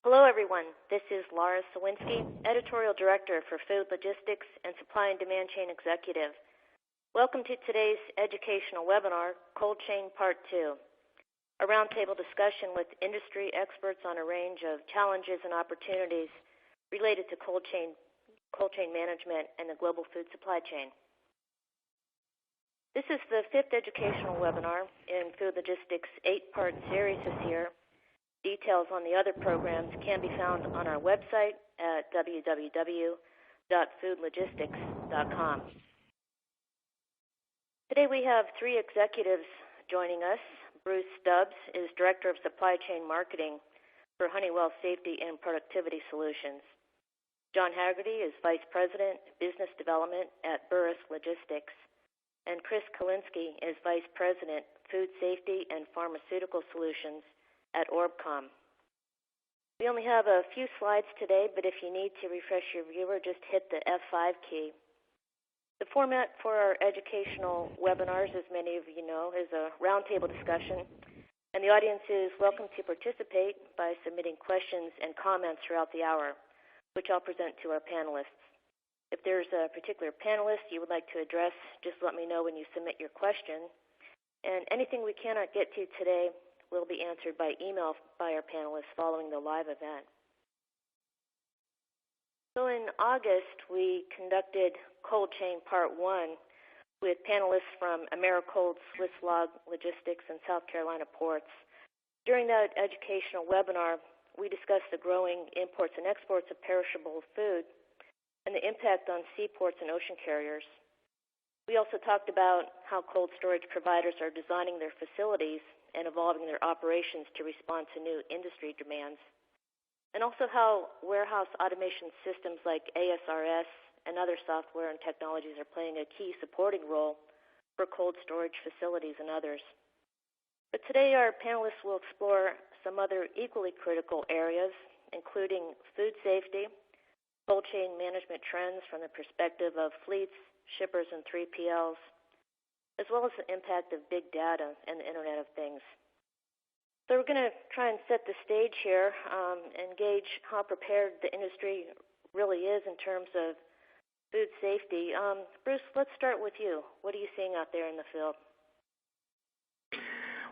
Hello, everyone. This is Laura Sawinski, Editorial Director for Food Logistics and Supply and Demand Chain Executive. Welcome to today's educational webinar, Cold Chain Part 2, a roundtable discussion with industry experts on a range of challenges and opportunities related to cold chain management and the global food supply chain. This is the fifth educational webinar in Food Logistics' 8-part series this year. Details on the other programs can be found on our website at www.foodlogistics.com. Today we have three executives joining us. Bruce Stubbs is Director of Supply Chain Marketing for Honeywell Safety and Productivity Solutions. John Haggerty is Vice President, Business Development at Burris Logistics. And Chris Kalinsky is Vice President, Food Safety and Pharmaceutical Solutions at Orbcom. We only have a few slides today, but if you need to refresh your viewer, just hit the F5 key. The format for our educational webinars, as many of you know, is a roundtable discussion, and the audience is welcome to participate by submitting questions and comments throughout the hour, which I'll present to our panelists. If there's a particular panelist you would like to address, just let me know when you submit your question. And anything we cannot get to today will be answered by email by our panelists following the live event. So in August, we conducted Cold Chain Part 1 with panelists from Americold, Swiss Log Logistics, and South Carolina Ports. During that educational webinar, we discussed the growing imports and exports of perishable food and the impact on seaports and ocean carriers. We also talked about how cold storage providers are designing their facilities and evolving their operations to respond to new industry demands, and also how warehouse automation systems like ASRS and other software and technologies are playing a key supporting role for cold storage facilities and others. But today our panelists will explore some other equally critical areas, including food safety, cold chain management trends from the perspective of fleets, shippers, and 3PLs, as well as the impact of big data and the Internet of Things. So we're going to try and set the stage here and gauge how prepared the industry really is in terms of food safety. Bruce, let's start with you. What are you seeing out there in the field?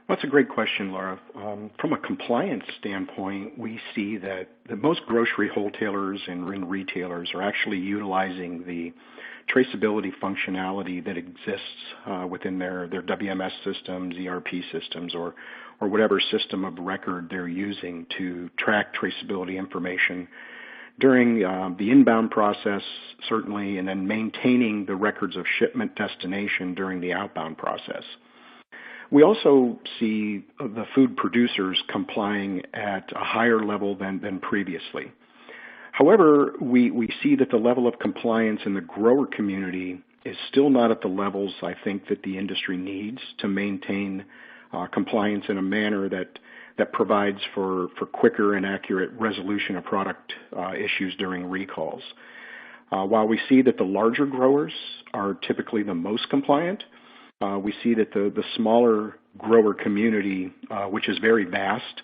Well, that's a great question, Laura. From a compliance standpoint, we see that most grocery wholesalers and retailers are actually utilizing the traceability functionality that exists within their WMS systems, ERP systems, or whatever system of record they're using to track traceability information during the inbound process, certainly, and then maintaining the records of shipment destination during the outbound process. We also see the food producers complying at a higher level than previously. However, we see that the level of compliance in the grower community is still not at the levels I think that the industry needs to maintain compliance in a manner that provides for quicker and accurate resolution of product issues during recalls. While we see that the larger growers are typically the most compliant, we see that the smaller grower community, which is very vast,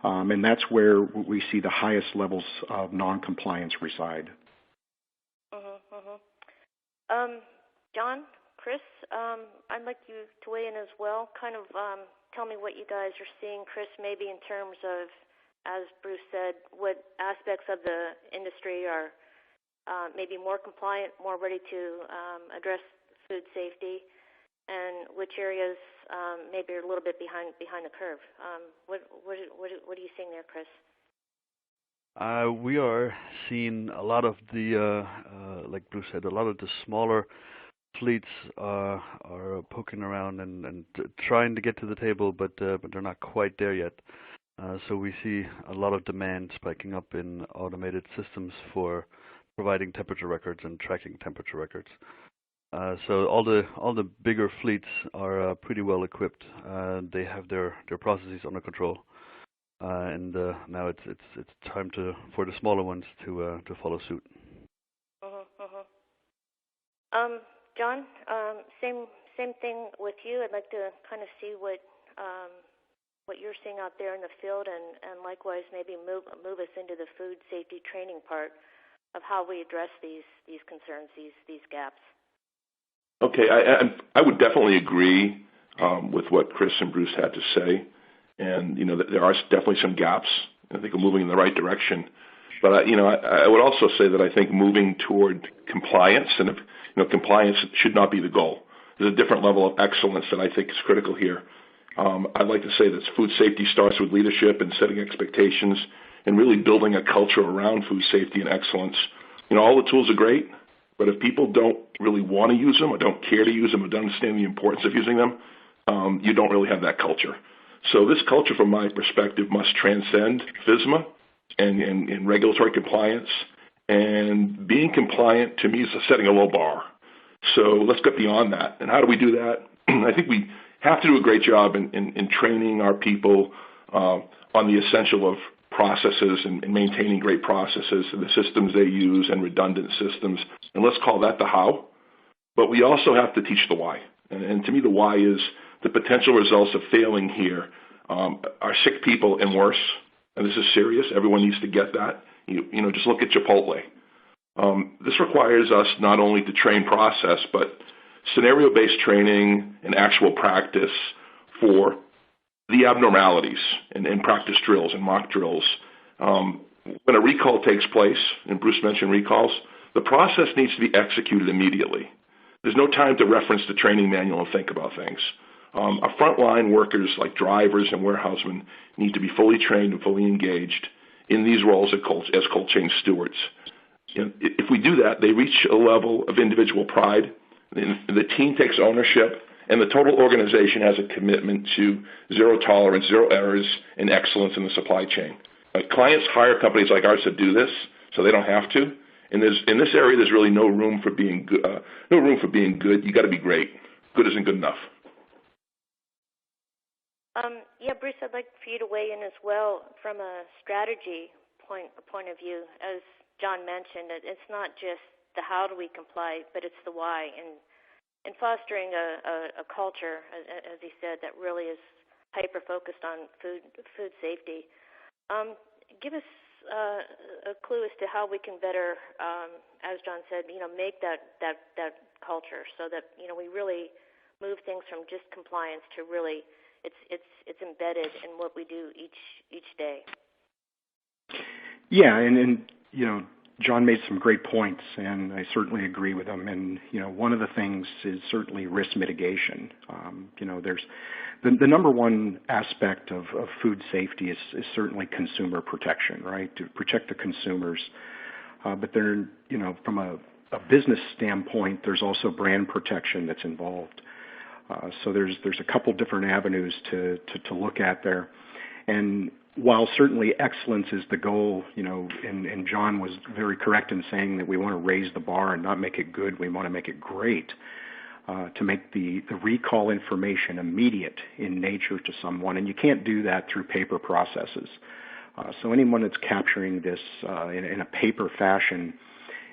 and that's where we see the highest levels of non-compliance reside. John, Chris, I'd like you to weigh in as well. Kind of tell me what you guys are seeing. Chris, maybe in terms of, as Bruce said, what aspects of the industry are maybe more compliant, more ready to address food safety, and which areas maybe are a little bit behind the curve. What are you seeing there, Chris? We are seeing a lot of the, like Bruce said, a lot of the smaller fleets are poking around and trying to get to the table, but they're not quite there yet. So we see a lot of demand spiking up in automated systems for providing temperature records and tracking temperature records. So all the bigger fleets are pretty well equipped. They have their processes under control, and now it's time for the smaller ones to follow suit. John, same thing with you. I'd like to kind of see what what you're seeing out there in the field, and likewise maybe move us into the food safety training part of how we address these concerns, these gaps. Okay, I would definitely agree with what Chris and Bruce had to say, and there are definitely some gaps. I think we're moving in the right direction, but I would also say that I think moving toward compliance, and compliance should not be the goal. There's a different level of excellence that I think is critical here. I'd like to say that food safety starts with leadership and setting expectations and really building a culture around food safety and excellence. All the tools are great, but if people don't really want to use them or don't care to use them or don't understand the importance of using them, you don't really have that culture. So this culture, from my perspective, must transcend FSMA and regulatory compliance. And being compliant, to me, is setting a low bar. So let's get beyond that. And how do we do that? I think we have to do a great job in training our people on the essential of processes and maintaining great processes and the systems they use and redundant systems. And let's call that the how. But we also have to teach the why. And to me, the why is the potential results of failing here are sick people and worse. And this is serious. Everyone needs to get that. Just look at Chipotle. This requires us not only to train process, but scenario-based training and actual practice for the abnormalities and practice drills and mock drills. When a recall takes place, and Bruce mentioned recalls, the process needs to be executed immediately. There's no time to reference the training manual and think about things. Our frontline workers, like drivers and warehousemen, need to be fully trained and fully engaged in these roles as cold chain stewards. If we do that, they reach a level of individual pride, and the team takes ownership, and the total organization has a commitment to zero tolerance, zero errors, and excellence in the supply chain. Clients hire companies like ours to do this, so they don't have to. And in this area, there's really no room for being good. You got to be great. Good isn't good enough. Bruce, I'd like for you to weigh in as well from a strategy point of view. As John mentioned, it's not just the how do we comply, but it's the why. And fostering a culture, as he said, that really is hyper-focused on food safety. Give us a clue as to how we can better, as John said, make that culture so that we really move things from just compliance to really it's embedded in what we do each day. Yeah, and John made some great points, and I certainly agree with him. And one of the things is certainly risk mitigation. There's the number one aspect of food safety is certainly consumer protection, right? To protect the consumers. But there, from a business standpoint, there's also brand protection that's involved. So there's a couple different avenues to look at there. And while certainly excellence is the goal, and John was very correct in saying that we want to raise the bar and not make it good, we want to make it great, to make the recall information immediate in nature to someone, and you can't do that through paper processes. So anyone that's capturing this in a paper fashion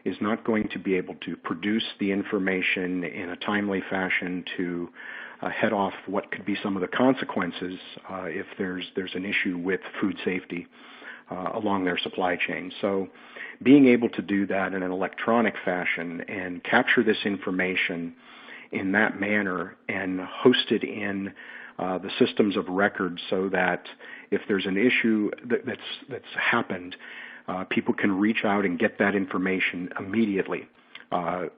is not going to be able to produce the information in a timely fashion to head off what could be some of the consequences if there's an issue with food safety along their supply chain. So being able to do that in an electronic fashion and capture this information in that manner and host it in the systems of record so that if there's an issue that's happened, people can reach out and get that information immediately.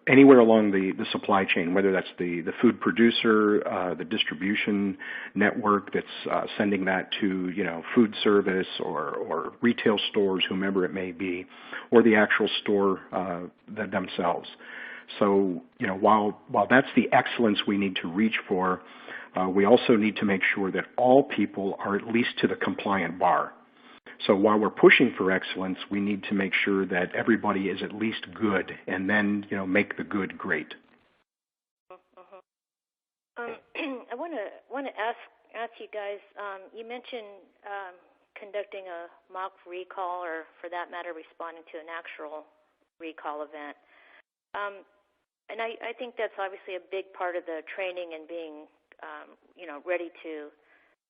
Anywhere along the supply chain, whether that's the food producer, the distribution network that's sending that to food service or retail stores, whomever it may be, or the actual store themselves. So while that's the excellence we need to reach for, we also need to make sure that all people are at least to the compliant bar. So while we're pushing for excellence, we need to make sure that everybody is at least good, and then make the good great. I want to ask you guys. You mentioned conducting a mock recall, or for that matter, responding to an actual recall event. And I think that's obviously a big part of the training and being ready to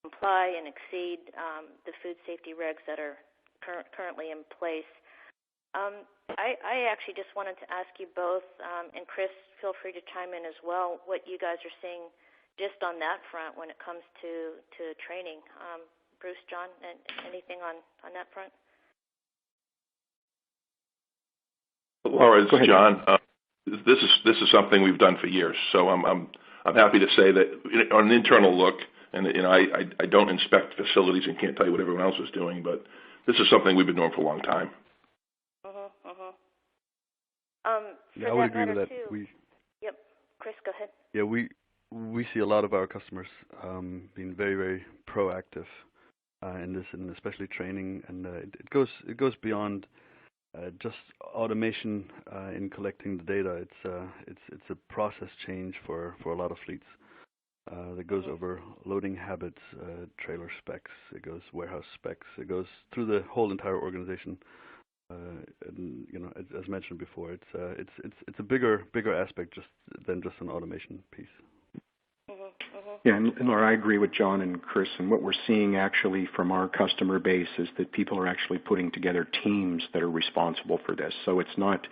comply and exceed the food safety regs that are currently in place. I actually just wanted to ask you both, and Chris, feel free to chime in as well, what you guys are seeing just on that front when it comes to training. Bruce, John, anything on that front? Laura, it's John. This is something we've done for years, so I'm happy to say that on an internal look, and I don't inspect facilities and can't tell you what everyone else is doing, but this is something we've been doing for a long time. Yeah, I would agree with that. Yep, Chris, go ahead. Yeah, we see a lot of our customers being very, very proactive in this, and especially training, and it goes beyond just automation in collecting the data. It's a process change for a lot of fleets that goes over loading habits, trailer specs. It goes warehouse specs. It goes through the whole entire organization. And, as mentioned before, it's a bigger aspect than just an automation piece. Yeah, and Laura, I agree with John and Chris, and what we're seeing actually from our customer base is that people are actually putting together teams that are responsible for this. So it's not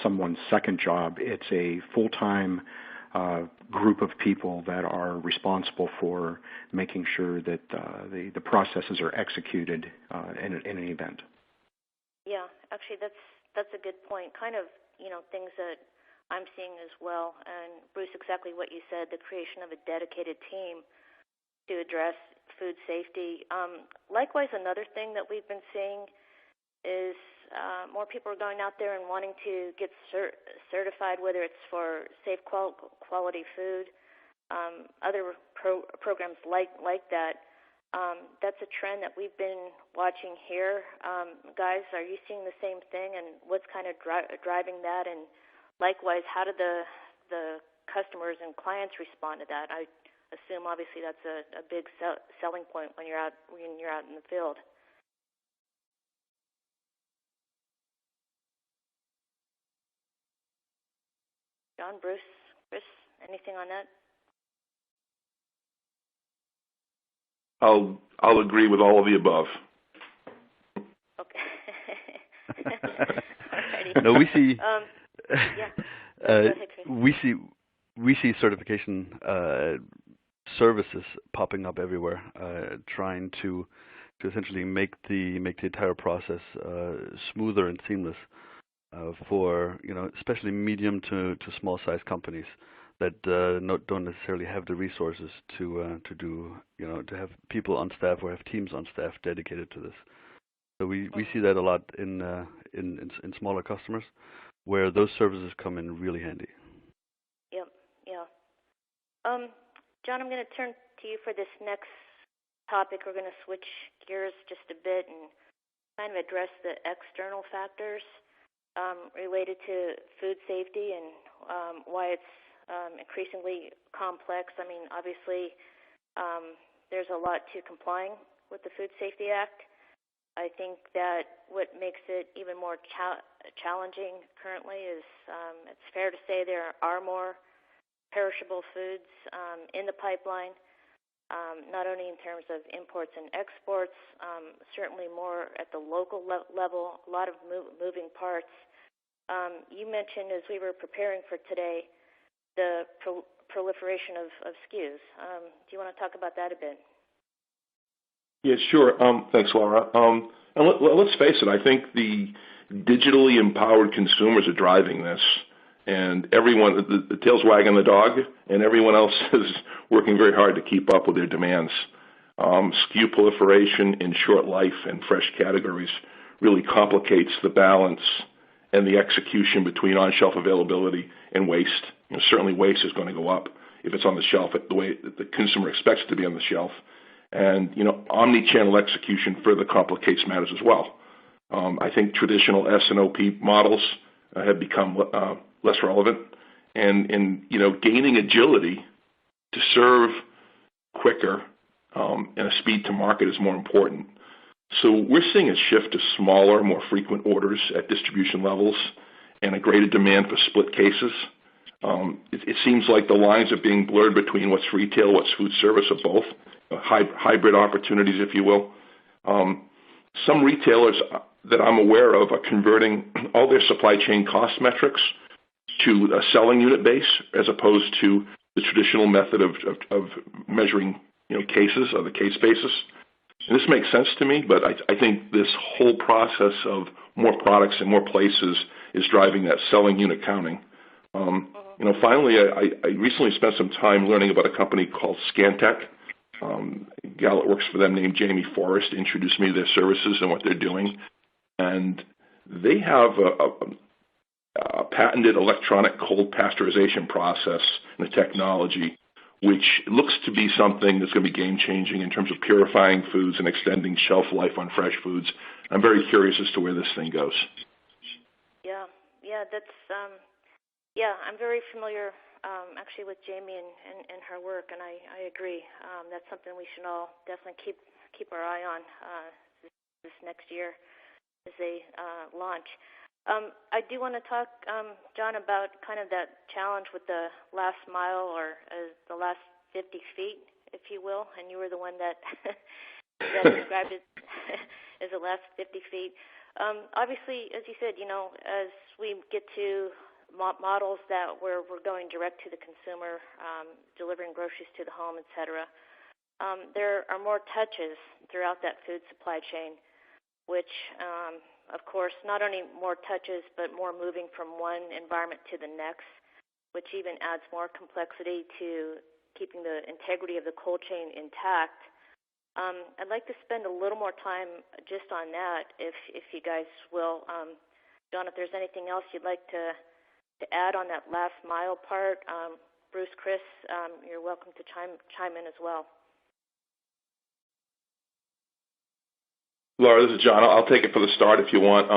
someone's second job. It's a full-time group of people that are responsible for making sure that the processes are executed in an event. Yeah, actually, that's a good point. Kind of, things that I'm seeing as well. And Bruce, exactly what you said, the creation of a dedicated team to address food safety. Likewise, another thing that we've been seeing is more people are going out there and wanting to get certified, whether it's for safe quality food, other programs like that. That's a trend that we've been watching here. Guys, are you seeing the same thing, and what's kind of driving that? And likewise, how do the customers and clients respond to that? I assume obviously that's a big selling point when you're out in the field. John, Bruce, Chris, anything on that? I'll agree with all of the above. Okay. No, we see. Yeah. We see certification services popping up everywhere, trying to essentially make the entire process smoother and seamless for especially medium to small size companies that don't necessarily have the resources to do to have people on staff or have teams on staff dedicated to this. So we see that a lot in smaller customers, where those services come in really handy. Yep. Yeah. John, I'm going to turn to you for this next topic. We're going to switch gears just a bit and kind of address the external factors related to food safety and why it's increasingly complex. I mean, obviously, there's a lot to complying with the Food Safety Act. I think that what makes it even more challenging currently is it's fair to say there are more perishable foods in the pipeline, not only in terms of imports and exports, certainly more at the local level, a lot of moving parts. You mentioned, as we were preparing for today, the proliferation of SKUs. Do you want to talk about that a bit? Yeah, sure. Thanks, Laura. And let's face it, I think the digitally empowered consumers are driving this, and everyone, the tail's wagging the dog, and everyone else is working very hard to keep up with their demands. SKU proliferation in short life and fresh categories really complicates the balance and the execution between on-shelf availability and waste. Certainly waste is going to go up if it's on the shelf the way that the consumer expects it to be on the shelf. And, omni-channel execution further complicates matters as well. I think traditional S&OP models have become less relevant. And gaining agility to serve quicker and a speed to market is more important. So we're seeing a shift to smaller, more frequent orders at distribution levels and a greater demand for split cases. It seems like the lines are being blurred between what's retail, what's food service, or both. hybrid opportunities, if you will. Some retailers that I'm aware of are converting all their supply chain cost metrics to a selling unit base as opposed to the traditional method of measuring cases or the case basis. And this makes sense to me, but I think this whole process of more products in more places is driving that selling unit counting. Finally, I recently spent some time learning about a company called Scantech. A gal that works for them named Jamie Forrest introduced me to their services and what they're doing. And they have a patented electronic cold pasteurization process and a technology which looks to be something that's going to be game-changing in terms of purifying foods and extending shelf life on fresh foods. I'm very curious as to where this thing goes. Yeah, I'm very familiar actually with Jamie and her work, and I agree. That's something we should all definitely keep our eye on this next year as they launch. I do want to talk, John, about kind of that challenge with the last mile or the last 50 feet, if you will, and you were the one that described it as the last 50 feet. Obviously, as you said, as we get to models that where we're going direct to the consumer, delivering groceries to the home, et cetera, there are more touches throughout that food supply chain, which, of course, not only more touches, but more moving from one environment to the next, which even adds more complexity to keeping the integrity of the cold chain intact. I'd like to spend a little more time just on that, if you guys will. John, if there's anything else you'd like to add on that last mile part, Bruce, Chris, you're welcome to chime in as well. Laura, this is John. I'll take it for the start if you want.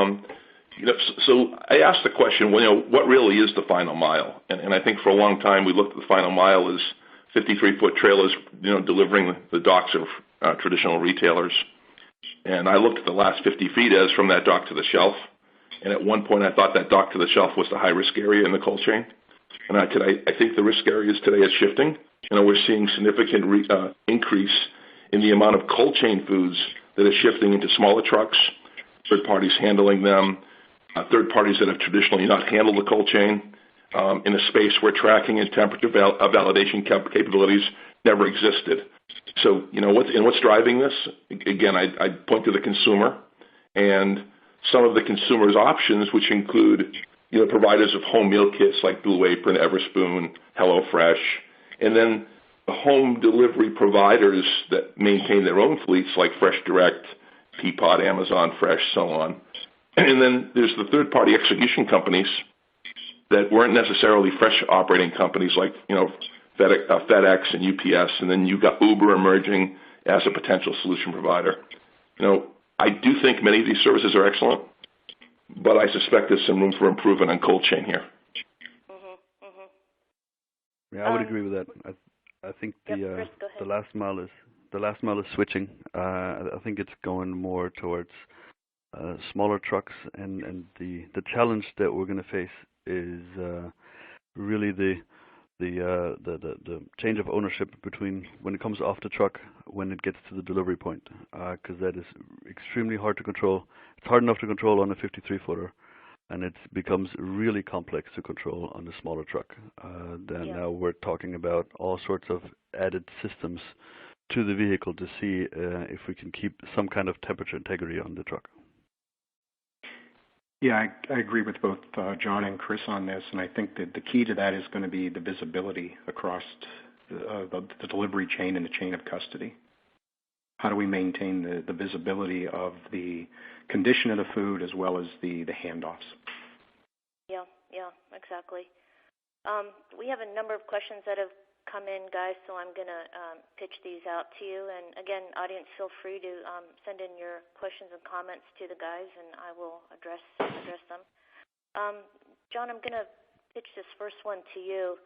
So I asked the question, what really is the final mile? And I think for a long time we looked at the final mile as 53-foot trailers, delivering the docks of traditional retailers. And I looked at the last 50 feet as from that dock to the shelf. And at one point I thought that dock to the shelf was the high-risk area in the cold chain. And I think the risk areas today is shifting. We're seeing significant increase in the amount of cold chain foods that are shifting into smaller trucks, third parties handling them, third parties that have traditionally not handled the cold chain in a space where tracking and temperature validation capabilities never existed. So, what's driving this? Again, I point to the consumer and some of the consumer's options, which include providers of home meal kits like Blue Apron, Everspoon, HelloFresh, and then the home delivery providers that maintain their own fleets like Fresh Direct, Peapod, Amazon Fresh, so on. And then there's the third-party execution companies that weren't necessarily fresh operating companies like FedEx and UPS, and then you've got Uber emerging as a potential solution provider. I do think many of these services are excellent, but I suspect there's some room for improvement on cold chain here. Yeah, I would agree with that. I think Chris, the last mile is switching. I think it's going more towards smaller trucks, and the challenge that we're going to face is really the change of ownership between when it comes off the truck when it gets to the delivery point, because that is extremely hard to control. It's hard enough to control on a 53-footer, and it becomes really complex to control on the smaller truck. Now we're talking about all sorts of added systems to the vehicle to see if we can keep some kind of temperature integrity on the truck. Yeah, I agree with both John and Chris on this, and I think that the key to that is going to be the visibility across the delivery chain and the chain of custody. How do we maintain the visibility of the condition of the food as well as the handoffs? Yeah, exactly. We have a number of questions that have come in, guys, so I'm going to pitch these out to you. And again, audience, feel free to send in your questions and comments to the guys, and I will address them. John, I'm going to pitch this first one to you.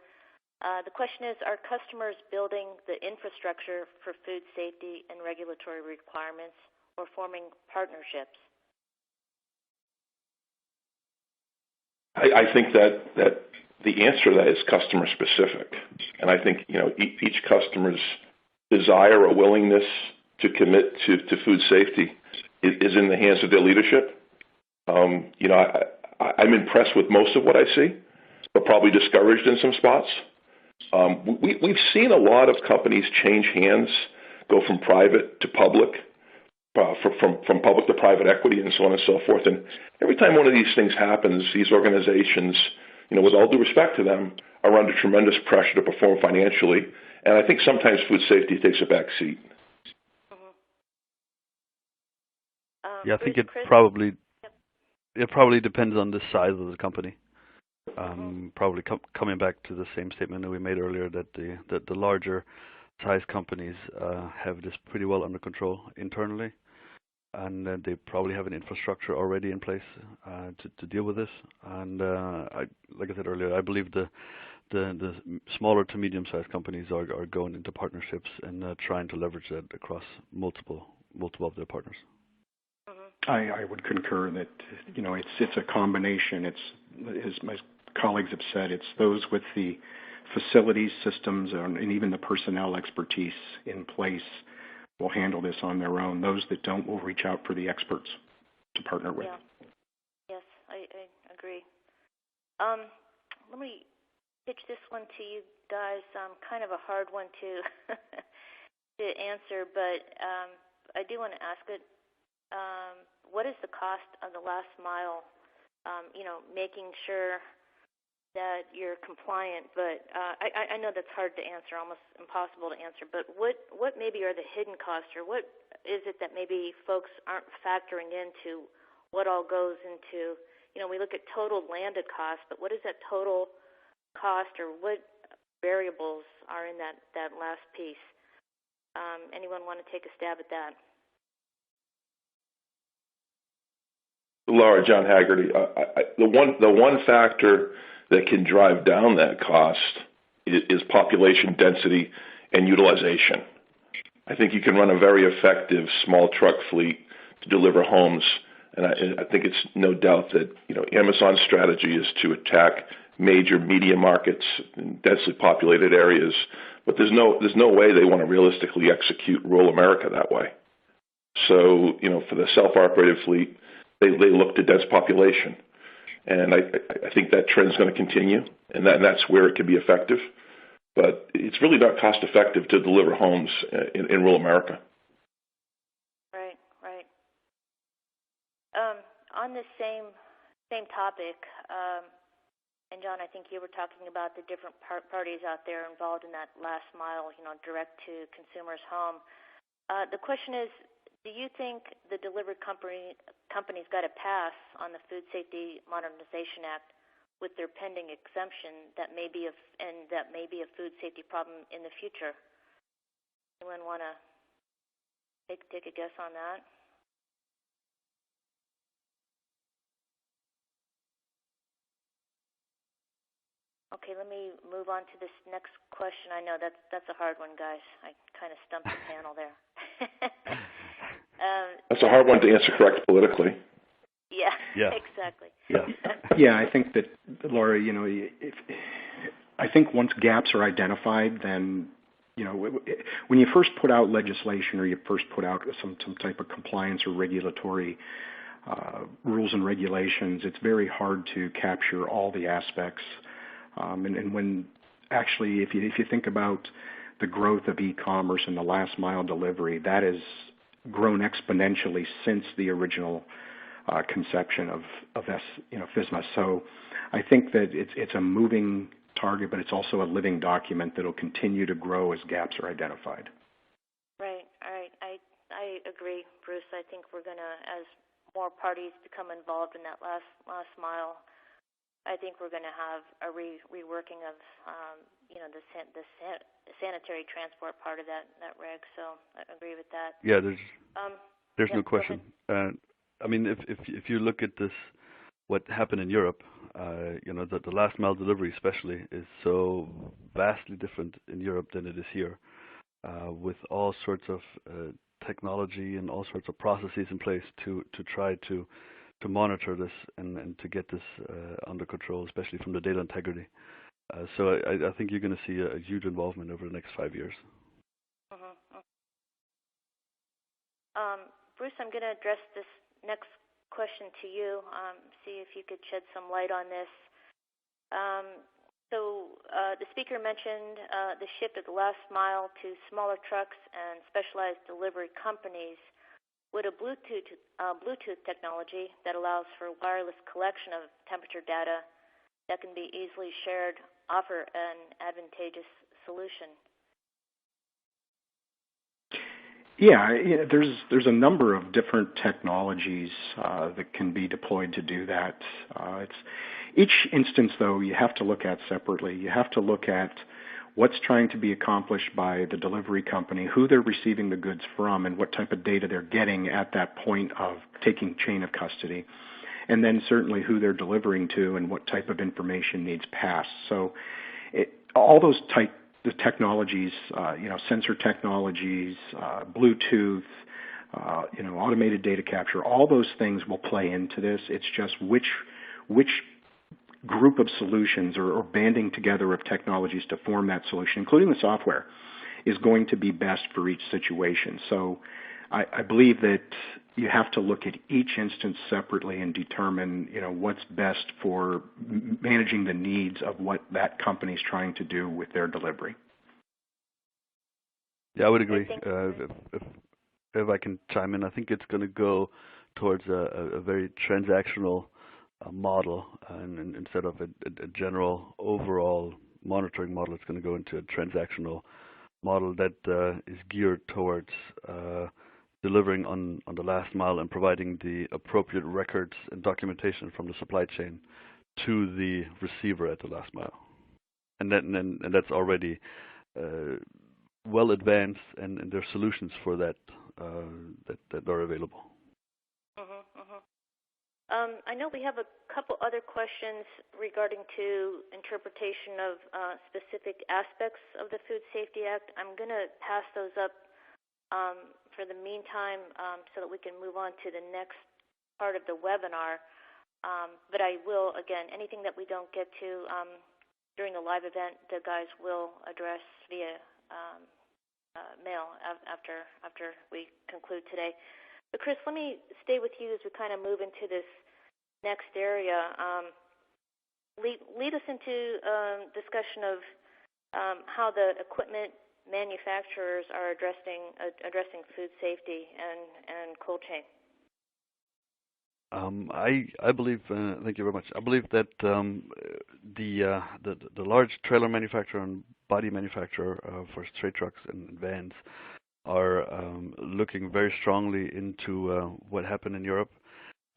The question is, are customers building the infrastructure for food safety and regulatory requirements or forming partnerships? I think that the answer to that is customer specific. And I think, each customer's desire or willingness to commit to food safety is in the hands of their leadership. I'm impressed with most of what I see, but probably discouraged in some spots. We've seen a lot of companies change hands, go from private to public, from public to private equity, and so on and so forth. And every time one of these things happens, these organizations, with all due respect to them, are under tremendous pressure to perform financially. And I think sometimes food safety takes a back seat. Yeah, I think it probably depends on the size of the company. Probably coming back to the same statement that we made earlier, that the larger size companies have this pretty well under control internally, and they probably have an infrastructure already in place to deal with this. And like I said earlier, I believe the smaller to medium-sized companies are going into partnerships and trying to leverage that across multiple of their partners. I would concur that it's a combination. It's, as my colleagues have said, it's those with the facilities, systems, and even the personnel expertise in place will handle this on their own. Those that don't will reach out for the experts to partner with. Yeah. Yes, I agree. Let me pitch this one to you guys. Kind of a hard one to to answer, but I do want to ask it. What is the cost of the last mile? Making sure that you're compliant, but I know that's hard to answer, almost impossible to answer. But what maybe are the hidden costs, or what is it that maybe folks aren't factoring into what all goes into? We look at total landed cost, but what is that total cost, or what variables are in that last piece? Anyone want to take a stab at that? Laura, John Haggerty. The one factor that can drive down that cost is population density and utilization. I think you can run a very effective small truck fleet to deliver homes, and I think it's no doubt that Amazon's strategy is to attack major media markets in densely populated areas, but there's no way they want to realistically execute rural America that way. So for the self-operated fleet, they look to dense population, and I think that trend is going to continue, and that's where it can be effective. But it's really not cost effective to deliver homes in rural America. Right. On the same topic, and John, I think you were talking about the different parties out there involved in that last mile, direct to consumer's home. The question is, do you think the delivery companies got a pass on the Food Safety Modernization Act with their pending exemption that may be a food safety problem in the future? Anyone want to take a guess on that? Okay, let me move on to this next question. I know that's a hard one, guys. I kind of stumped the panel there. That's a hard one to answer correct politically. Yeah. Exactly. Yeah, I think that, Laura, I think once gaps are identified, then, when you first put out legislation or you first put out some type of compliance or regulatory rules and regulations, it's very hard to capture all the aspects. And when actually, if you think about the growth of e-commerce and the last mile delivery, that has grown exponentially since the original conception of FSMA. So I think that it's a moving target, but it's also a living document that will continue to grow as gaps are identified. Right. All right. I agree, Bruce. I think we're going to, as more parties become involved in that last mile, I think we're going to have a reworking of the sanitary transport part of that reg. So I agree with that. Yeah, there's no question. I mean, if you look at this, what happened in Europe, the last mile delivery especially is so vastly different in Europe than it is here, with all sorts of technology and all sorts of processes in place to try to monitor this and to get this under control, especially from the data integrity. So I think you're going to see a huge involvement over the next 5 years. Bruce, I'm going to address this next question to you, see if you could shed some light on this. The speaker mentioned the shift of the last mile to smaller trucks and specialized delivery companies. Would a Bluetooth technology that allows for wireless collection of temperature data that can be easily shared offer an advantageous solution? Yeah, there's a number of different technologies that can be deployed to do that. Each instance, though, you have to look at separately. You have to look at what's trying to be accomplished by the delivery company, who they're receiving the goods from, and what type of data they're getting at that point of taking chain of custody. And then certainly who they're delivering to and what type of information needs passed. So all those the technologies, sensor technologies, Bluetooth, automated data capture, all those things will play into this. It's just which group of solutions or banding together of technologies to form that solution, including the software, is going to be best for each situation. So I believe that you have to look at each instance separately and determine, what's best for managing the needs of what that company is trying to do with their delivery. Yeah, I would agree. If I can chime in, I think it's going to go towards a very transactional model, and instead of a general overall monitoring model, it's going to go into a transactional model that is geared towards delivering on the last mile and providing the appropriate records and documentation from the supply chain to the receiver at the last mile. And that's already well advanced, and there are solutions for that that are available. I know we have a couple other questions regarding to interpretation of specific aspects of the Food Safety Act. I'm going to pass those up for the meantime so that we can move on to the next part of the webinar. But I will, again, anything that we don't get to during the live event, the guys will address via mail after we conclude today. But Chris, let me stay with you as we kind of move into this next area. Lead us into discussion of how the equipment manufacturers are addressing food safety and cold chain. I believe. Thank you very much. I believe that the large trailer manufacturer and body manufacturer for straight trucks and vans are looking very strongly into what happened in Europe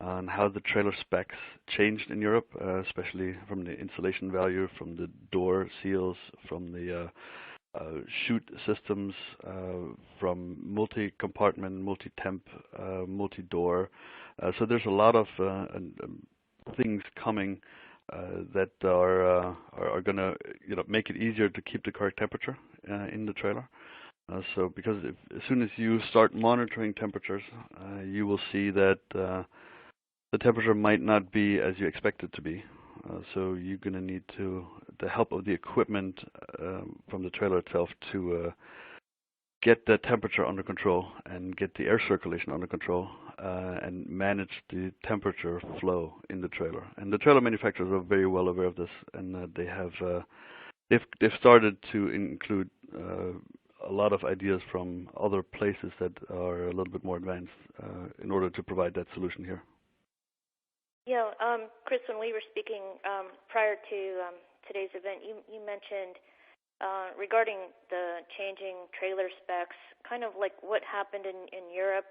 and how the trailer specs changed in Europe, especially from the insulation value, from the door seals, from the chute systems, from multi-compartment, multi-temp, multi-door. So there's a lot of things coming that are going to make it easier to keep the correct temperature in the trailer. So because as soon as you start monitoring temperatures, you will see that the temperature might not be as you expect it to be. So you're going to need the help of the equipment from the trailer itself to get the temperature under control and get the air circulation under control and manage the temperature flow in the trailer. And the trailer manufacturers are very well aware of this, and they've started to include a lot of ideas from other places that are a little bit more advanced in order to provide that solution here. Yeah, Chris, when we were speaking prior to today's event, you mentioned regarding the changing trailer specs, kind of like what happened in Europe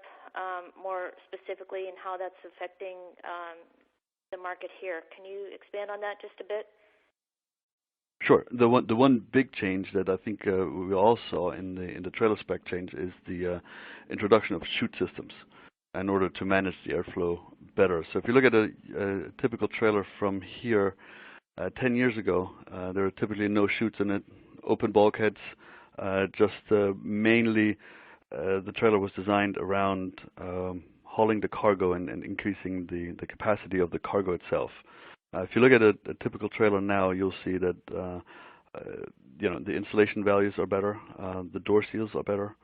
more specifically and how that's affecting the market here. Can you expand on that just a bit? Sure. The one big change that I think we all saw in the trailer spec change is the introduction of chute systems in order to manage the airflow better. So if you look at a typical trailer from here, 10 years ago, there were typically no chutes in it, open bulkheads, mainly the trailer was designed around hauling the cargo and increasing the capacity of the cargo itself. If you look at a typical trailer now, you'll see that the insulation values are better, the door seals are better,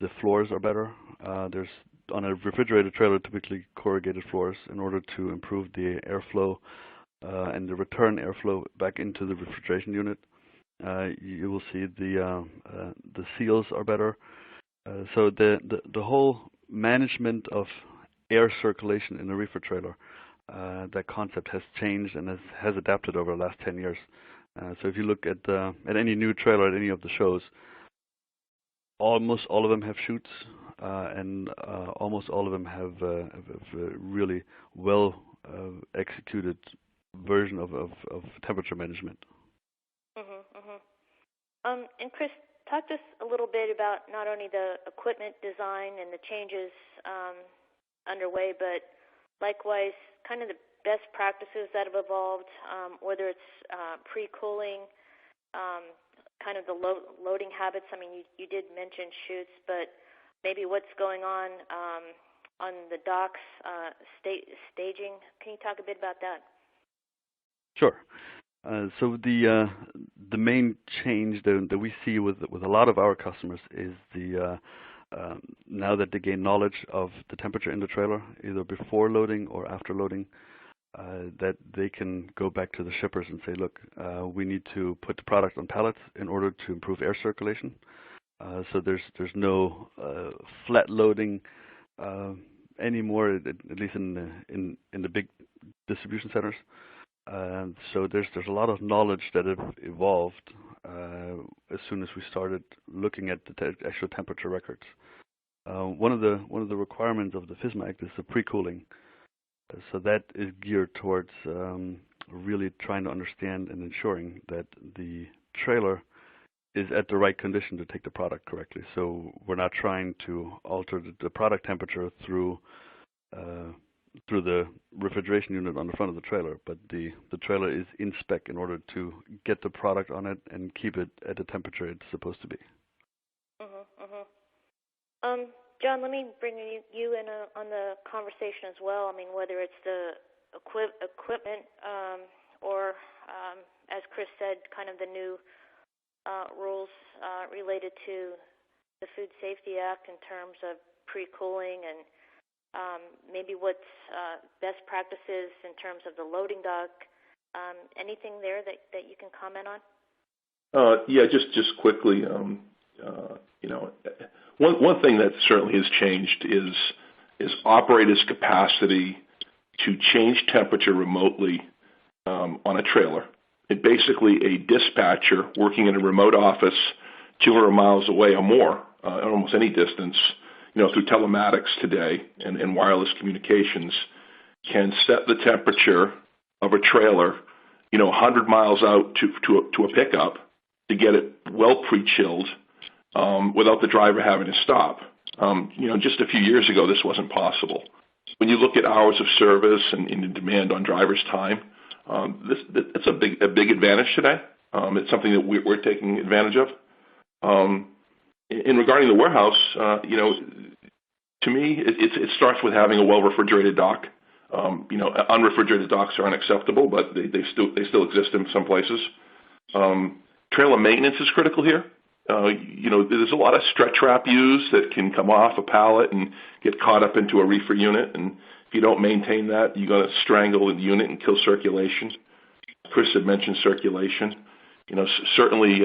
the floors are better. There's on a refrigerated trailer, typically corrugated floors, in order to improve the airflow and the return airflow back into the refrigeration unit. You will see the seals are better. So the whole management of air circulation in a reefer trailer, that concept has changed and has adapted over the last 10 years. So if you look at any new trailer at any of the shows, almost all of them have chutes, and almost all of them have a really well executed version of temperature management. And Chris, talk to us a little bit about not only the equipment design and the changes underway, but likewise kind of the best practices that have evolved, whether it's pre-cooling, kind of the loading habits. I mean, you did mention chutes, but maybe what's going on the docks, staging. Can you talk a bit about that? Sure. So the main change that we see with a lot of our customers is now that they gain knowledge of the temperature in the trailer, either before loading or after loading, that they can go back to the shippers and say, look, we need to put the product on pallets in order to improve air circulation. So there's no flat loading anymore, at least in the big distribution centers. So there's a lot of knowledge that have evolved as soon as we started looking at the actual temperature records. One of the requirements of the FSMA Act is the pre-cooling. So that is geared towards really trying to understand and ensuring that the trailer is at the right condition to take the product correctly. So we're not trying to alter the product temperature through the refrigeration unit on the front of the trailer, but the trailer is in spec in order to get the product on it and keep it at the temperature it's supposed to be. John, let me bring you in on the conversation as well. I mean, whether it's the equipment or, as Chris said, kind of the new rules related to the Food Safety Act in terms of pre-cooling and maybe what's best practices in terms of the loading dock. Anything there that you can comment on? Yeah, just quickly. One thing that certainly has changed is operators' capacity to change temperature remotely on a trailer. It basically a dispatcher working in a remote office 200 miles away or more, almost any distance, through telematics today and wireless communications, can set the temperature of a trailer, 100 miles out to a pickup to get it well pre-chilled without the driver having to stop. Just a few years ago, this wasn't possible. When you look at hours of service and the demand on drivers' time, it's a big advantage today. It's something that we're taking advantage of. In regarding the warehouse, to me, it starts with having a well-refrigerated dock. Unrefrigerated docks are unacceptable, but they still exist in some places. Trailer maintenance is critical here. There's a lot of stretch wrap used that can come off a pallet and get caught up into a reefer unit, and if you don't maintain that, you're going to strangle the unit and kill circulation. Chris had mentioned circulation. Certainly,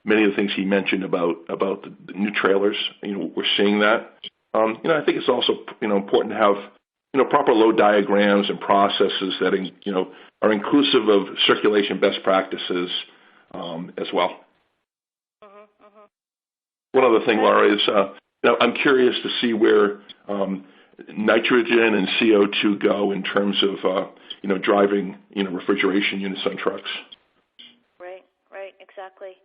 many of the things he mentioned about the new trailers, we're seeing that. I think it's also, important to have, proper load diagrams and processes that, are inclusive of circulation best practices as well. One other thing, Laura, is I'm curious to see where nitrogen and CO2 go in terms of, driving, refrigeration units on trucks. Right, exactly.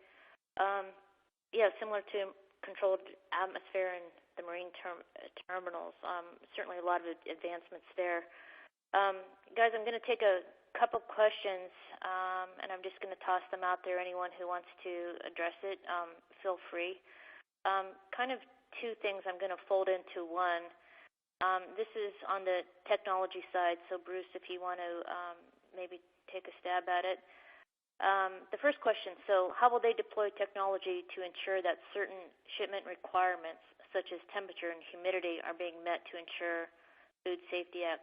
Similar to controlled atmosphere and the marine terminals, certainly a lot of advancements there. Guys, I'm going to take a couple questions, and I'm just going to toss them out there. Anyone who wants to address it, feel free. Kind of two things I'm going to fold into one. This is on the technology side, so Bruce, if you want to maybe take a stab at it. The first question, so how will they deploy technology to ensure that certain shipment requirements, such as temperature and humidity, are being met to ensure Food Safety Act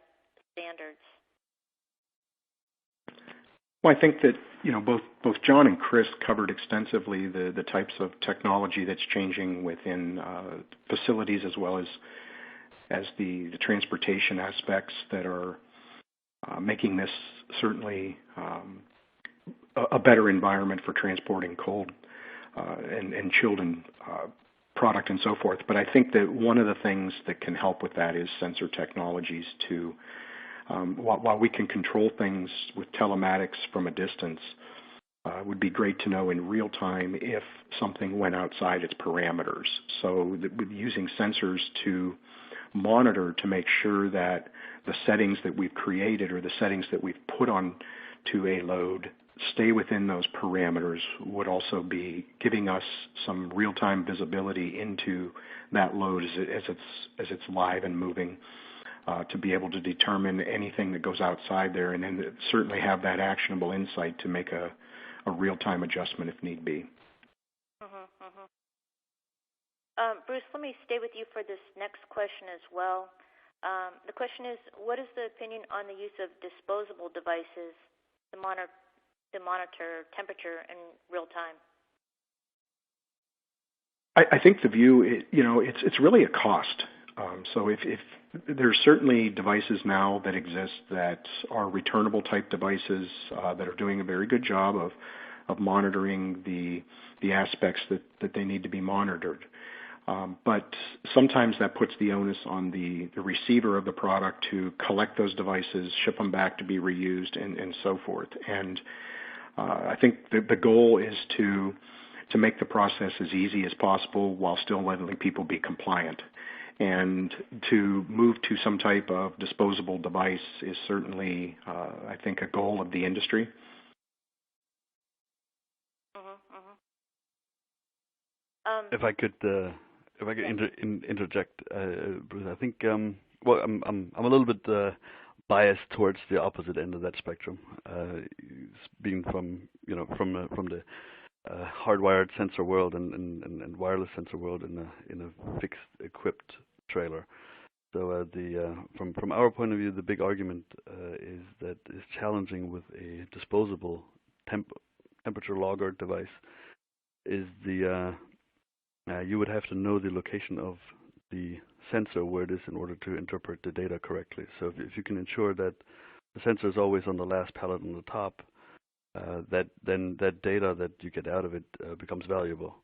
standards? Well, I think that both John and Chris covered extensively the types of technology that's changing within facilities, as well as the transportation aspects that are making this certainly a better environment for transporting cold and chilled product and so forth. But I think that one of the things that can help with that is sensor technologies to while we can control things with telematics from a distance, it would be great to know in real time if something went outside its parameters. So using sensors to monitor to make sure that the settings that we've created or the settings that we've put on to a load stay within those parameters would also be giving us some real-time visibility into that load as it's live and moving, to be able to determine anything that goes outside there, and then certainly have that actionable insight to make a real-time adjustment if need be. Bruce, let me stay with you for this next question as well. The question is, what is the opinion on the use of disposable devices to monitor temperature in real time? I think the view, it's really a cost. So if there's certainly devices now that exist that are returnable type devices that are doing a very good job of monitoring the aspects that they need to be monitored. But sometimes that puts the onus on the receiver of the product to collect those devices, ship them back to be reused, and so forth. And I think the goal is to make the process as easy as possible while still letting people be compliant. And to move to some type of disposable device is certainly, I think, a goal of the industry. If I could interject, Bruce, I think I'm a little bit biased towards the opposite end of that spectrum, being from the hardwired sensor world and wireless sensor world in a fixed equipped trailer. So from our point of view, the big argument is that it's challenging with a disposable temperature logger device is you would have to know the location of the sensor where it is in order to interpret the data correctly. So if you can ensure that the sensor is always on the last pallet on the top, then that data that you get out of it becomes valuable.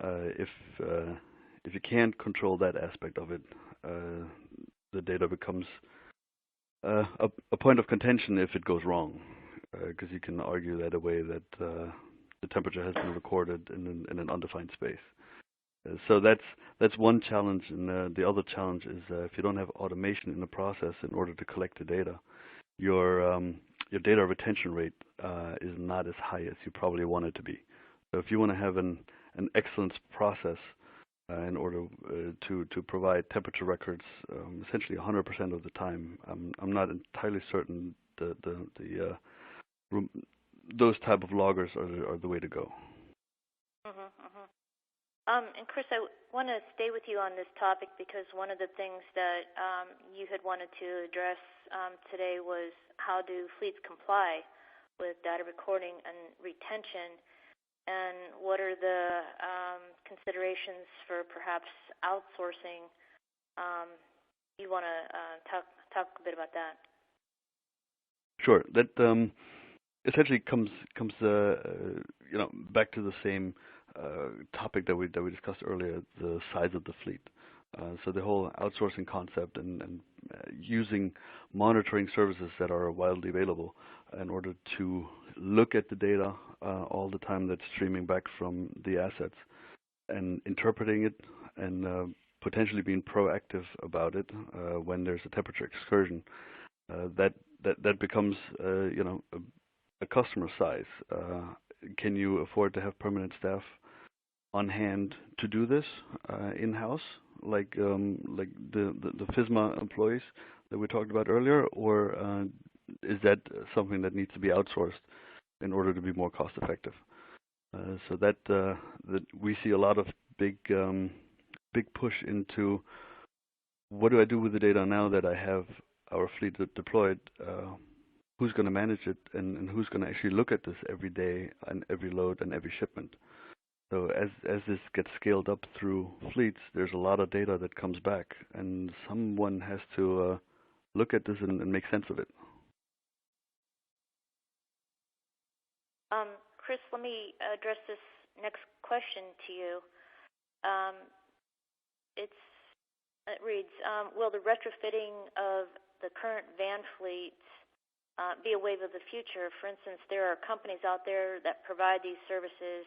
If you can't control that aspect of it, the data becomes a point of contention if it goes wrong, because you can argue that away that the temperature has been recorded in an undefined space. So that's one challenge, and the other challenge is if you don't have automation in the process in order to collect the data, your data retention rate is not as high as you probably want it to be. So if you want to have an excellence process in order to provide temperature records essentially 100% of the time, I'm not entirely certain those type of loggers are the way to go. And Chris, I want to stay with you on this topic because one of the things that you had wanted to address today was how do fleets comply with data recording and retention, and what are the considerations for perhaps outsourcing? You want to talk a bit about that? Sure. That essentially comes back to the same topic that we discussed earlier, the size of the fleet. So the whole outsourcing concept and using monitoring services that are widely available in order to look at the data all the time that's streaming back from the assets and interpreting it and potentially being proactive about it when there's a temperature excursion. That becomes a customer size. Can you afford to have permanent staff on hand to do this in-house, like the FSMA employees that we talked about earlier, or is that something that needs to be outsourced in order to be more cost-effective? So that we see a lot of big big push into what do I do with the data now that I have our fleet deployed? Who's going to manage it, and who's going to actually look at this every day and every load and every shipment? So as this gets scaled up through fleets, there's a lot of data that comes back, and someone has to look at this and make sense of it. Chris, let me address this next question to you. It reads, will the retrofitting of the current van fleets be a wave of the future? For instance, there are companies out there that provide these services,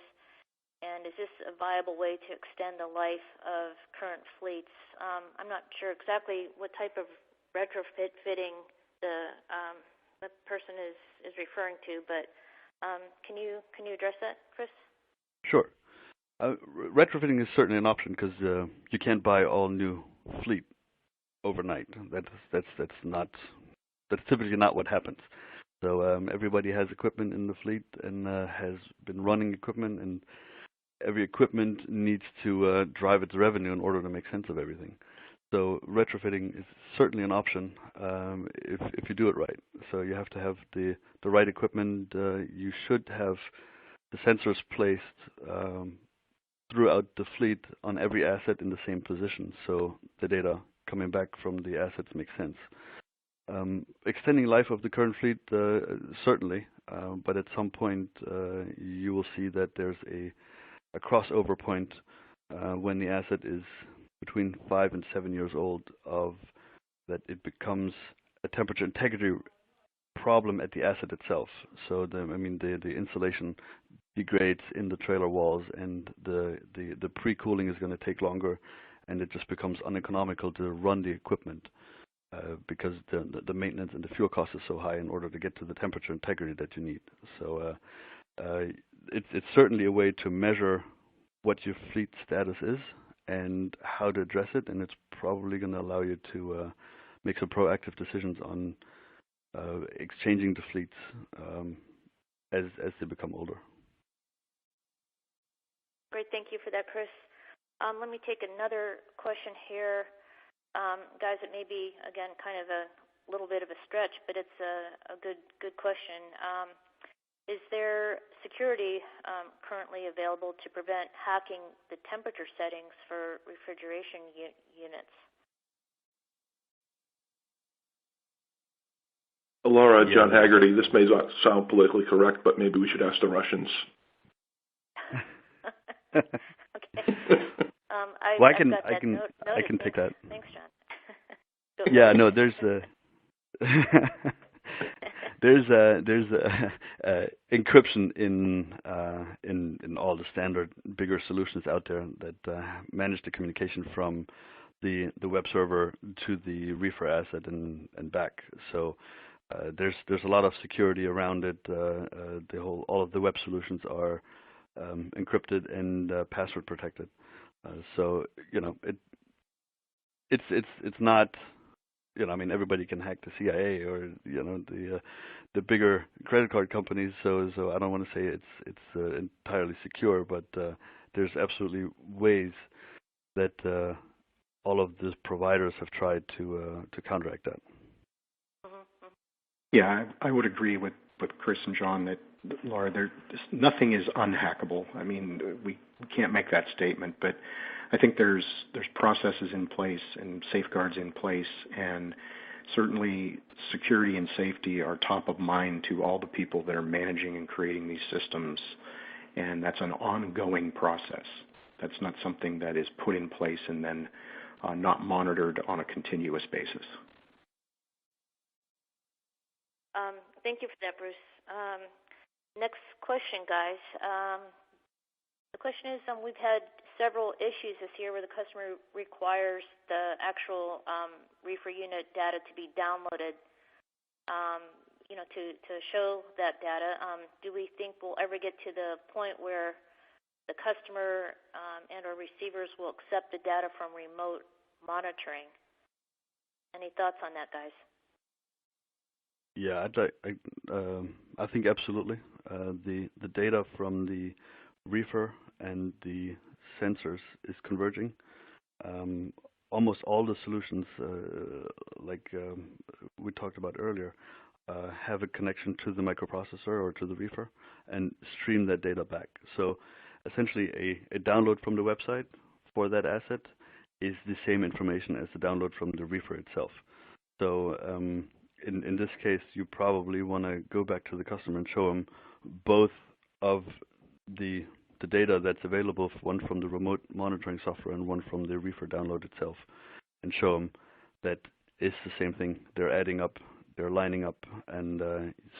and is this a viable way to extend the life of current fleets? I'm not sure exactly what type of retrofitting the person is referring to, but can you address that, Chris? Sure. Retrofitting is certainly an option because you can't buy all new fleet overnight. That's typically not what happens. So everybody has equipment in the fleet and has been running equipment, and every equipment needs to drive its revenue in order to make sense of everything. So retrofitting is certainly an option if you do it right. So you have to have the right equipment. You should have the sensors placed throughout the fleet on every asset in the same position, so the data coming back from the assets makes sense. Extending life of the current fleet, certainly, but at some point you will see that there's a crossover point when the asset is between 5 and 7 years old, of that it becomes a temperature integrity problem at the asset itself. So the insulation degrades in the trailer walls, and the pre-cooling is going to take longer, and it just becomes uneconomical to run the equipment because the maintenance and the fuel cost is so high in order to get to the temperature integrity that you need. So it's certainly a way to measure what your fleet status is and how to address it, and it's probably going to allow you to make some proactive decisions on exchanging the fleets as they become older. Great, thank you for that, Chris. Let me take another question here. Guys, it may be, again, kind of a little bit of a stretch, but it's a good question. Is there security currently available to prevent hacking the temperature settings for refrigeration units? Laura, John Haggerty, this may not sound politically correct, but maybe we should ask the Russians. Okay. Well, I can take that. Thanks, John. Yeah, no, there's encryption in all the standard bigger solutions out there that manage the communication from the web server to the reefer asset and back. So there's a lot of security around it. All of the web solutions are encrypted and password protected. So it's not. I mean, everybody can hack the CIA or the bigger credit card companies. So I don't want to say it's entirely secure, but there's absolutely ways that all of the providers have tried to counteract that. Yeah, I would agree with Chris and John that, Laura, nothing is unhackable. I mean, we can't make that statement, but I think there's processes in place and safeguards in place, and certainly security and safety are top of mind to all the people that are managing and creating these systems, and that's an ongoing process. That's not something that is put in place and then not monitored on a continuous basis. Thank you for that, Bruce. Next question, guys. The question is, we've had several issues this year where the customer requires the actual reefer unit data to be downloaded, to show that data. Do we think we'll ever get to the point where the customer and or receivers will accept the data from remote monitoring? Any thoughts on that, guys? Yeah, I think absolutely. The data from the reefer and the sensors is converging. Um, Almost all the solutions, like we talked about earlier, have a connection to the microprocessor or to the reefer and stream that data back. So essentially, a download from the website for that asset is the same information as the download from the reefer itself. So in this case, you probably want to go back to the customer and show them both of the data that's available, one from the remote monitoring software and one from the reefer download itself, and show them that it's the same thing. They're adding up, they're lining up, and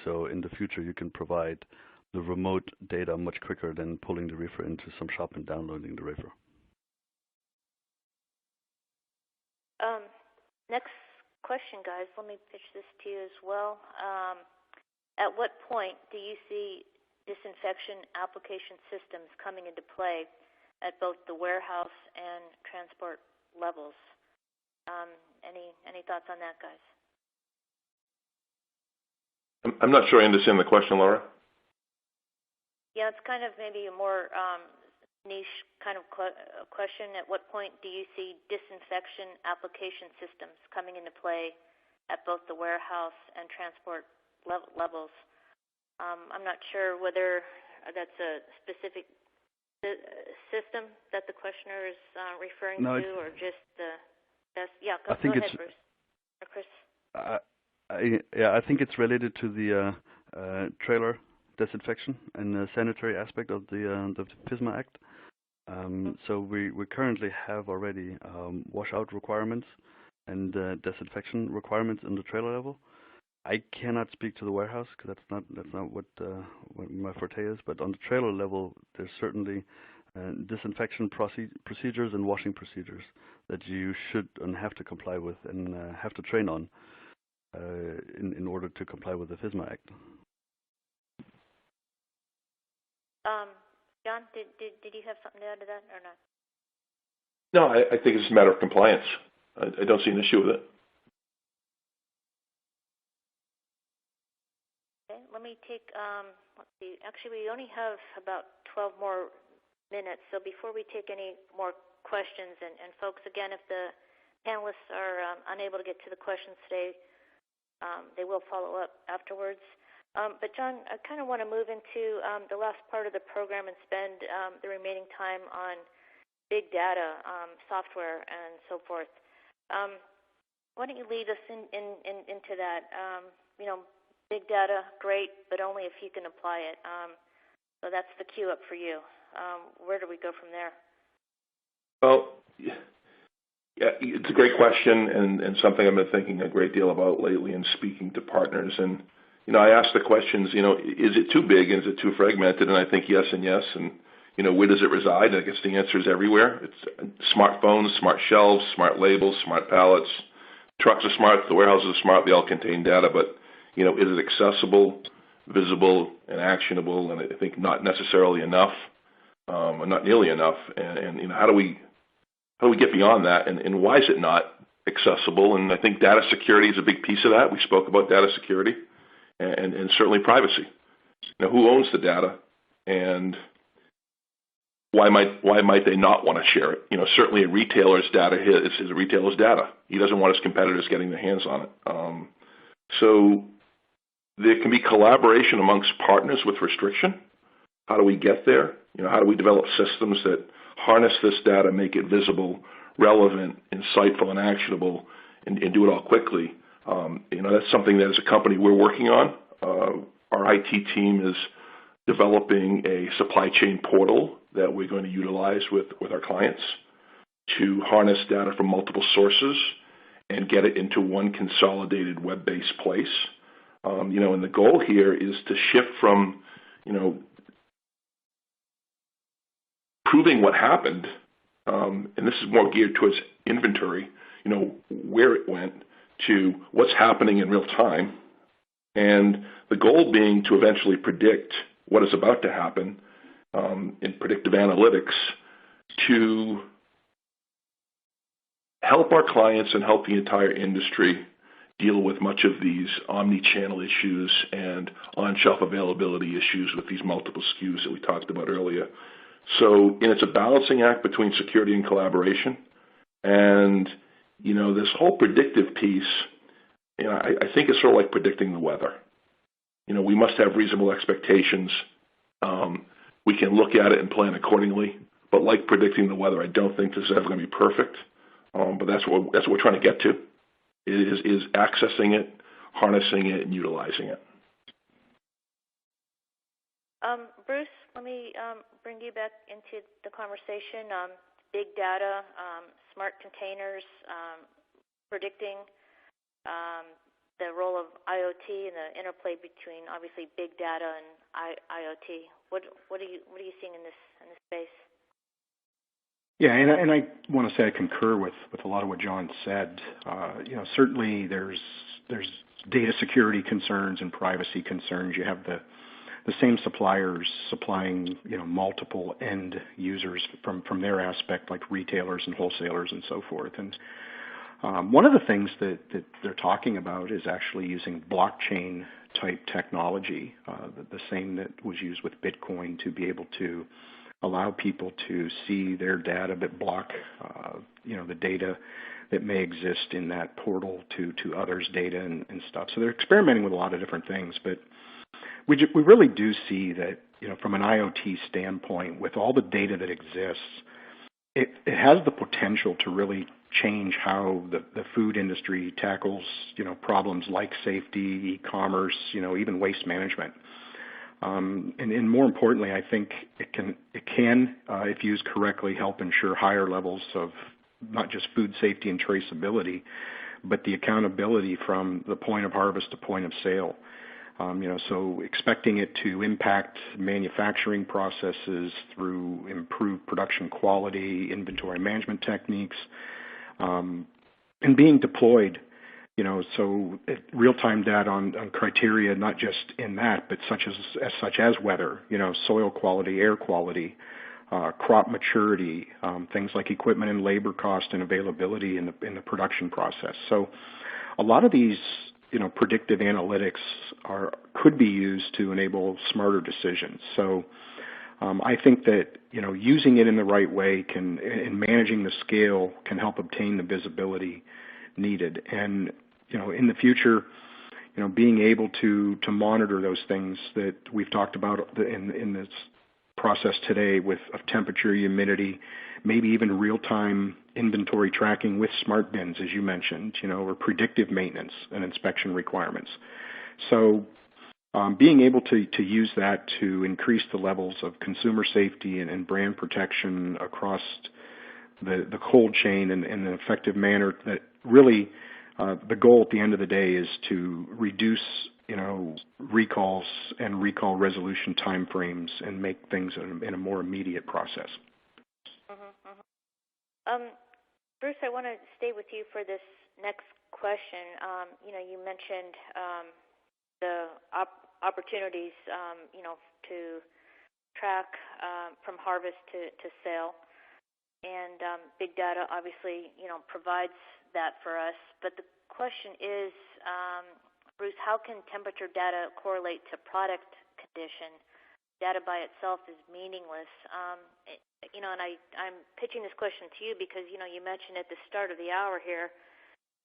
so in the future you can provide the remote data much quicker than pulling the reefer into some shop and downloading the reefer. Next question, guys. Let me pitch this to you as well. At what point do you see disinfection application systems coming into play at both the warehouse and transport levels? Any thoughts on that, guys? I'm not sure I understand the question, Laura. Yeah, it's kind of maybe a more niche kind of question. At what point do you see disinfection application systems coming into play at both the warehouse and transport levels? I'm not sure whether that's a specific system that the questioner is referring to, or just the best. Yeah, go ahead, Bruce or Chris. I think it's related to the trailer disinfection and the sanitary aspect of the FSMA Act. So we currently have already washout requirements and disinfection requirements in the trailer level. I cannot speak to the warehouse because that's not what my forte is. But on the trailer level, there's certainly disinfection procedures and washing procedures that you should and have to comply with and have to train on in order to comply with the FSMA Act. John, did you have something to add to that or not? No, I think it's a matter of compliance. I don't see an issue with it. Okay, let me take, let's see, actually we only have about 12 more minutes, so before we take any more questions, and folks, again, if the panelists are unable to get to the questions today, they will follow up afterwards. But John, I kind of want to move into the last part of the program and spend the remaining time on big data, software, and so forth. Why don't you lead us into that? Big data, great, but only if you can apply it. So that's the cue up for you. Where do we go from there? Well, yeah, it's a great question and something I've been thinking a great deal about lately and speaking to partners. And I ask the questions, is it too big? Is it too fragmented? And I think yes and yes. And, where does it reside? I guess the answer is everywhere. It's smartphones, smart shelves, smart labels, smart pallets. Trucks are smart. The warehouses are smart. They all contain data. But, is it accessible, visible, and actionable? And I think not necessarily enough, or not nearly enough. And how do we get beyond that? And why is it not accessible? And I think data security is a big piece of that. We spoke about data security. And certainly privacy. Now, who owns the data, and why might they not want to share it? Certainly a retailer's data is a retailer's data. He doesn't want his competitors getting their hands on it. So there can be collaboration amongst partners with restriction. How do we get there? How do we develop systems that harness this data, make it visible, relevant, insightful, and actionable, and do it all quickly? That's something that as a company we're working on. Our IT team is developing a supply chain portal that we're going to utilize with our clients to harness data from multiple sources and get it into one consolidated web-based place. And the goal here is to shift from, proving what happened, and this is more geared towards inventory, where it went, to what's happening in real time, and the goal being to eventually predict what is about to happen in predictive analytics to help our clients and help the entire industry deal with much of these omni-channel issues and on-shelf availability issues with these multiple SKUs that we talked about earlier. So, it's a balancing act between security and collaboration. And, this whole predictive piece, I think it's sort of like predicting the weather. We must have reasonable expectations. We can look at it and plan accordingly. But like predicting the weather, I don't think this is ever going to be perfect. But that's what we're trying to get to, is accessing it, harnessing it, and utilizing it. Bruce, let me bring you back into the conversation. Big data, smart containers, predicting the role of IoT and the interplay between obviously big data and IoT. What are you seeing in this space? Yeah, and I want to say I concur with a lot of what John said. Certainly there's data security concerns and privacy concerns. You have the same suppliers supplying multiple end users from their aspect, like retailers and wholesalers and so forth. And one of the things that they're talking about is actually using blockchain type technology, the same that was used with Bitcoin, to be able to allow people to see their data but block the data that may exist in that portal to others' data and stuff. So they're experimenting with a lot of different things, but we really do see that from an IoT standpoint, with all the data that exists, it has the potential to really change how the food industry tackles problems like safety, e-commerce, even waste management. And more importantly, I think it can, if used correctly, help ensure higher levels of not just food safety and traceability, but the accountability from the point of harvest to point of sale. So expecting it to impact manufacturing processes through improved production quality, inventory management techniques, and being deployed. So real-time data on criteria, not just in that, but such as weather, soil quality, air quality, crop maturity, things like equipment and labor cost and availability in the production process. So a lot of these, predictive analytics could be used to enable smarter decisions. So I think that using it in the right way and managing the scale can help obtain the visibility needed. And in the future, being able to monitor those things that we've talked about in this process today of temperature, humidity, maybe even real-time inventory tracking with smart bins, as you mentioned, or predictive maintenance and inspection requirements. So being able to use that to increase the levels of consumer safety and brand protection across the cold chain in an effective manner, that really the goal at the end of the day is to reduce recalls and recall resolution timeframes and make things in a more immediate process. Bruce, I want to stay with you for this next question. You mentioned the opportunities, to track from harvest to sale, and big data obviously, provides that for us. But the question is, Bruce, how can temperature data correlate to product condition? Data by itself is meaningless. And I'm pitching this question to you because, you mentioned at the start of the hour here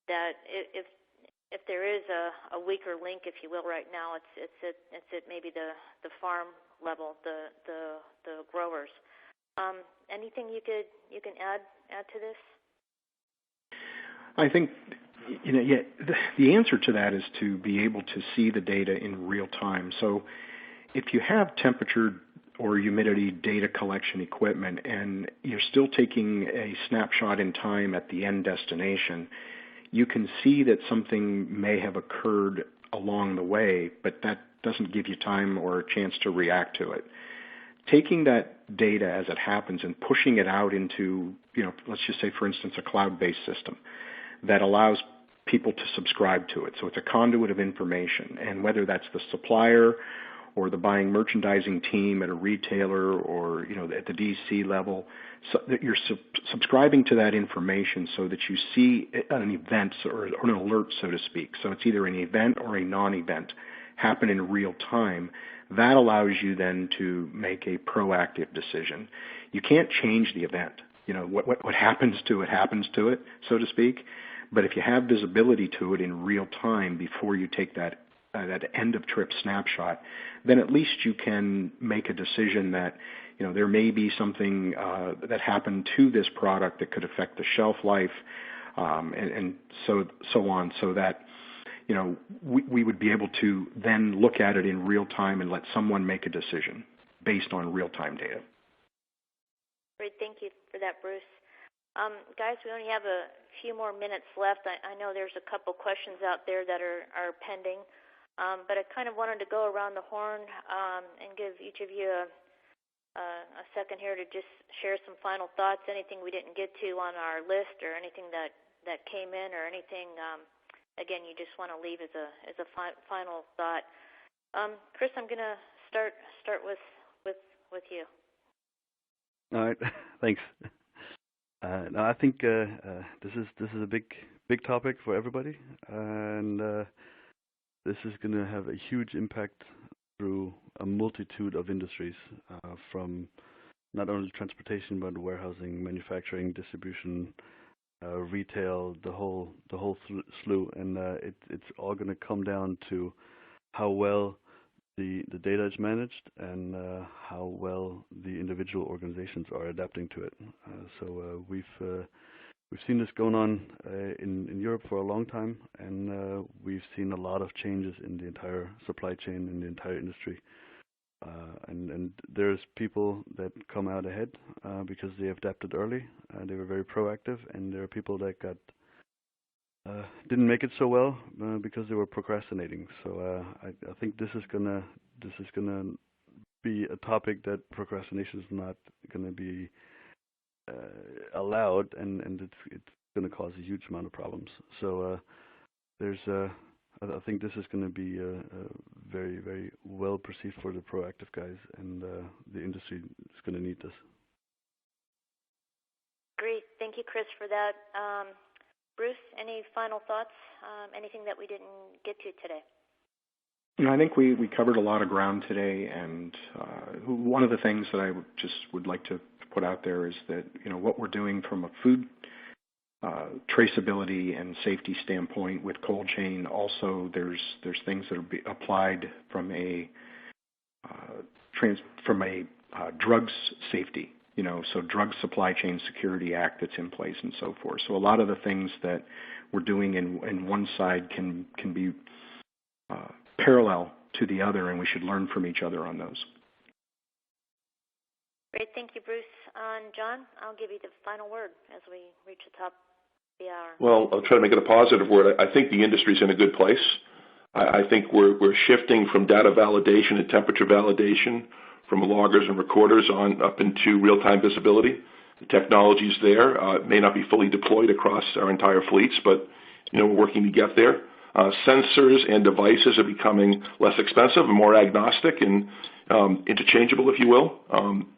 that if there is a weaker link, if you will, right now, it's at maybe the farm level, the growers. Anything you can add to this? I think the answer to that is to be able to see the data in real time. So if you have temperature or humidity data collection equipment and you're still taking a snapshot in time at the end destination, you can see that something may have occurred along the way, but that doesn't give you time or a chance to react to it. Taking that data as it happens and pushing it out into, let's just say, for instance, a cloud-based system that allows people to subscribe to it. So it's a conduit of information, and whether that's the supplier or the buying merchandising team at a retailer or at the DC level, so that you're subscribing to that information so that you see an event or an alert, so to speak. So it's either an event or a non-event happen in real time. That allows you then to make a proactive decision. You can't change the event. what happens to it, so to speak. But if you have visibility to it in real time before you take that end of trip snapshot, then at least you can make a decision that there may be something that happened to this product that could affect the shelf life, and so on, so that we would be able to then look at it in real time and let someone make a decision based on real time data. Great, thank you for that, Bruce. Guys, we only have a few more minutes left. I know there's a couple questions out there that are pending, but I kind of wanted to go around the horn and give each of you a second here to just share some final thoughts, anything we didn't get to on our list or anything that came in or anything, again, you just want to leave as a final thought. Chris, I'm going to start with you. All right, thanks. No, I think this is a big topic for everybody, and this is going to have a huge impact through a multitude of industries, from not only transportation but warehousing, manufacturing, distribution, retail, the whole slew, and it's all going to come down to how well the data is managed and how well the individual organizations are adapting to it. So we've seen this going on in Europe for a long time, and we've seen a lot of changes in the entire supply chain, in the entire industry. And there's people that come out ahead because they adapted early. They were very proactive, and there are people that didn't make it so well because they were procrastinating. So I think this is gonna be a topic that procrastination is not gonna be allowed, and it's gonna cause a huge amount of problems. So I think this is going to be very, very well perceived for the proactive guys, and the industry is going to need this. Great. Thank you, Chris, for that. Bruce, any final thoughts? Anything that we didn't get to today? I think we covered a lot of ground today, and one of the things that I would like to put out there is that what we're doing from a food traceability and safety standpoint with cold chain. Also, there's things that are applied from a drugs safety, so Drug Supply Chain Security Act that's in place and so forth. So a lot of the things that we're doing in one side can be parallel to the other, and we should learn from each other on those. Great, thank you, Bruce. John, I'll give you the final word as we reach the top of the hour. Well, I'll try to make it a positive word. I think the industry's in a good place. I think we're shifting from data validation to temperature validation, from loggers and recorders on up into real-time visibility. The technology's there. It may not be fully deployed across our entire fleets, but we're working to get there. Sensors and devices are becoming less expensive and more agnostic and interchangeable, if you will.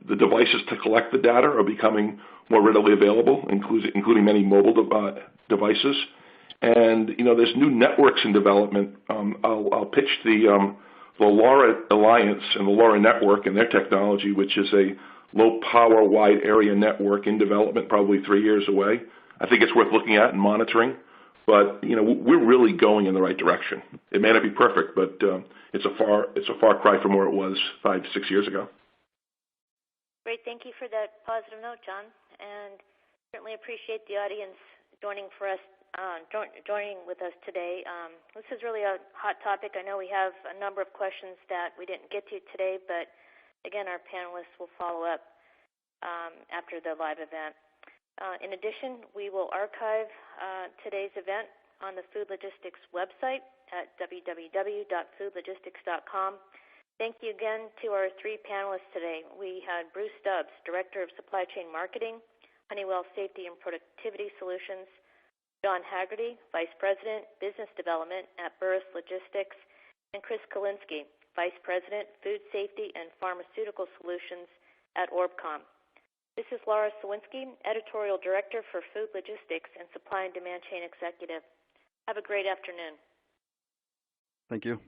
The devices to collect the data are becoming more readily available, including many mobile devices. And there's new networks in development. I'll pitch the LoRa Alliance and the LoRa Network and their technology, which is a low-power, wide-area network in development, probably 3 years away. I think it's worth looking at and monitoring. But we're really going in the right direction. It may not be perfect, but it's a far cry from where it was 5 to 6 years ago. Great, thank you for that positive note, John, and certainly appreciate the audience joining with us today. This is really a hot topic. I know we have a number of questions that we didn't get to today, but again, our panelists will follow up after the live event. In addition, we will archive today's event on the Food Logistics website at www.foodlogistics.com. Thank you again to our 3 panelists today. We had Bruce Stubbs, Director of Supply Chain Marketing, Honeywell Safety and Productivity Solutions, John Haggerty, Vice President, Business Development at Burris Logistics, and Chris Kalinsky, Vice President, Food Safety and Pharmaceutical Solutions at Orbcom. This is Laura Sawinski, Editorial Director for Food Logistics and Supply and Demand Chain Executive. Have a great afternoon. Thank you.